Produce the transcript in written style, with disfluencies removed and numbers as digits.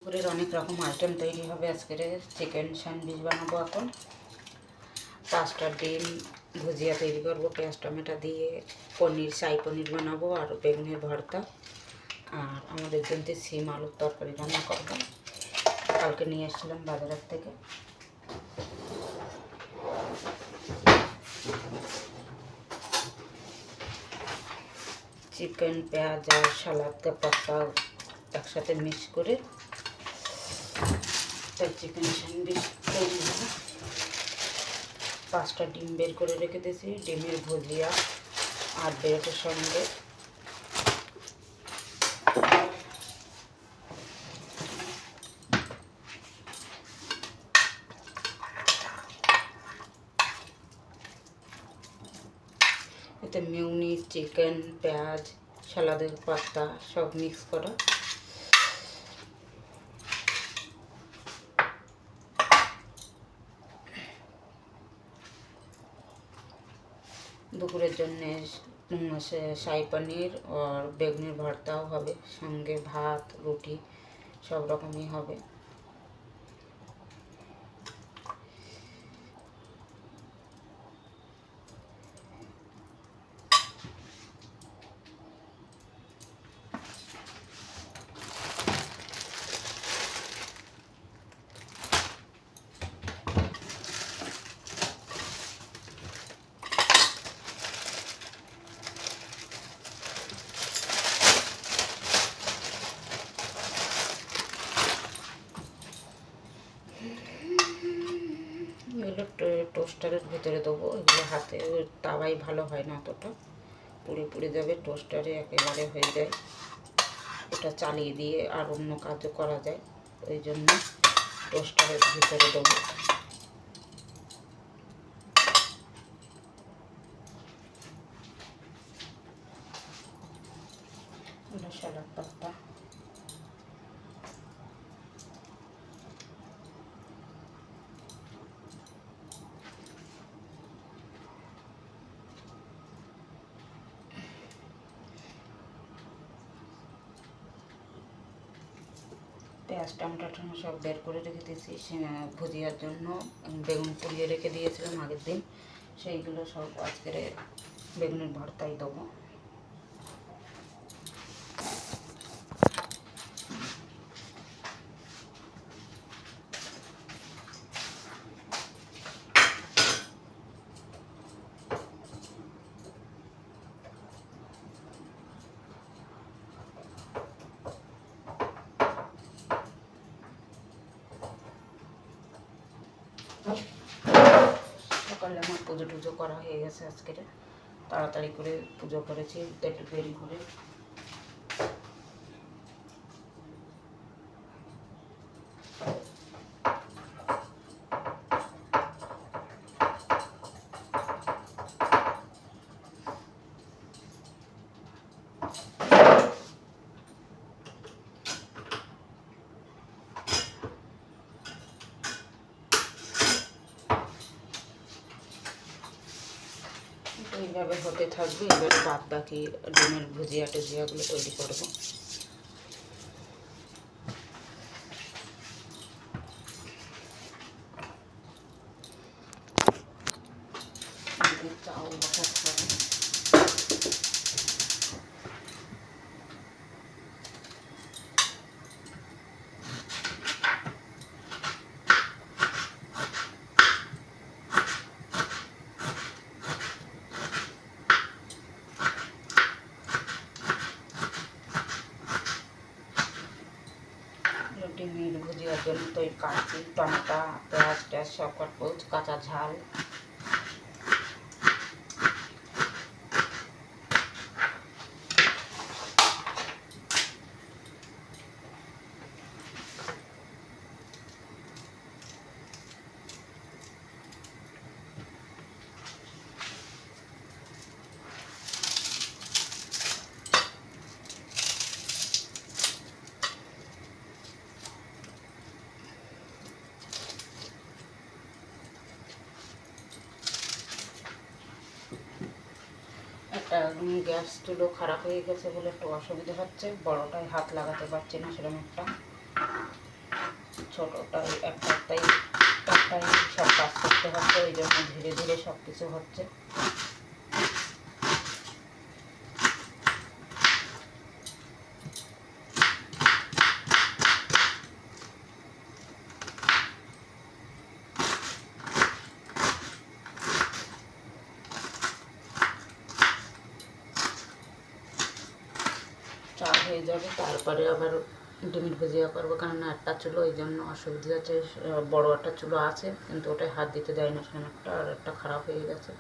দুপুরের অনেক রকম আইটেম তৈরি হবে। আজকের চিকেন স্যান্ডউইচ বানাবো। এখন পাঁচটা ডিম ভুজিয়া তৈরি করবো পেঁয়াজ টমেটো দিয়ে, পনির শাহী পনির বানাবো আর বেগুনের ভর্তা। আর আমাদের জন্য সিম আলুর তরকারি রান্না করবো, কালকে নিয়ে এসেছিলাম বাজারের থেকে। চিকেন, পেঁয়াজ আর সালাদ পাতা একসাথে মিক্স করে চিকেন স্যান্ডউইচ তৈরি হবে। পাঁচটা ডিম বের করে রেখে দিয়েছি, ডিমের ভুজিয়া আর ব্রেডের সঙ্গে এতে মিউনিস, চিকেন, পেঁয়াজ, সালাদের পাতা সব মিক্স করা। দুপুরের জন্য শাহী পনির আর বেগুনের ভর্তাও হবে, সঙ্গে ভাত রুটি সব রকমই হবে। এগুলো টোস্টারের ভিতরে দেবো। এগুলো হাতে তাওয়াই ভালো হয় না, অতটা পুড়ে পুড়ে যাবে। টোস্টারে একেবারে হয়ে যায়, ওটা চালিয়ে দিয়ে আর অন্য কাজও করা যায়, ওই জন্য টোস্টারের ভিতরে দেবো। সালাদ পাতা পেঁয়াজ টমেটো সব বের করে রেখে দিয়েছি ভুজিয়ার জন্য। বেগুন পুড়িয়ে রেখে দিয়েছিলাম আগের দিন, সেইগুলো সব আজকের বেগুনের ভর্তাই দেবো। সকালে আমার পুজো টুজো করা হয়ে গেছে, আজকের তাড়াতাড়ি করে পুজো করেছি, একটু দেরি করে। এইভাবে হতে থাকবে। এবারে বাদ বাকি ডিমের ভুজিয়া টুজিয়াগুলো তৈরি করবো। চাউল বসাতে হবে। ডিমের ভুজিয়ার জন্য তো কাটছি, টমেটো পেঁয়াজ ট্যাজ সব কাটবো, কাঁচা ঝাল। একটা গ্যাস চুলো খারাপ হয়ে গেছে বলে একটু অসুবিধা হচ্ছে, বড়টায় হাত লাগাতে পারছি না সেরকম একটা। ছোটোটাই একটাই সব কাজ করতে হচ্ছে, ওই জন্য ধীরে ধীরে সব কিছু হচ্ছে। চা হয়ে যাবে, তারপরে আবার ডিমের ভুজিয়া করবো, কারণ একটা চুলো ওই জন্য অসুবিধা আছে। বড় একটা চুলো আছে কিন্তু ওটায় হাত দিতে দেয় না, সেখানে একটা আর একটা খারাপ হয়ে গেছে।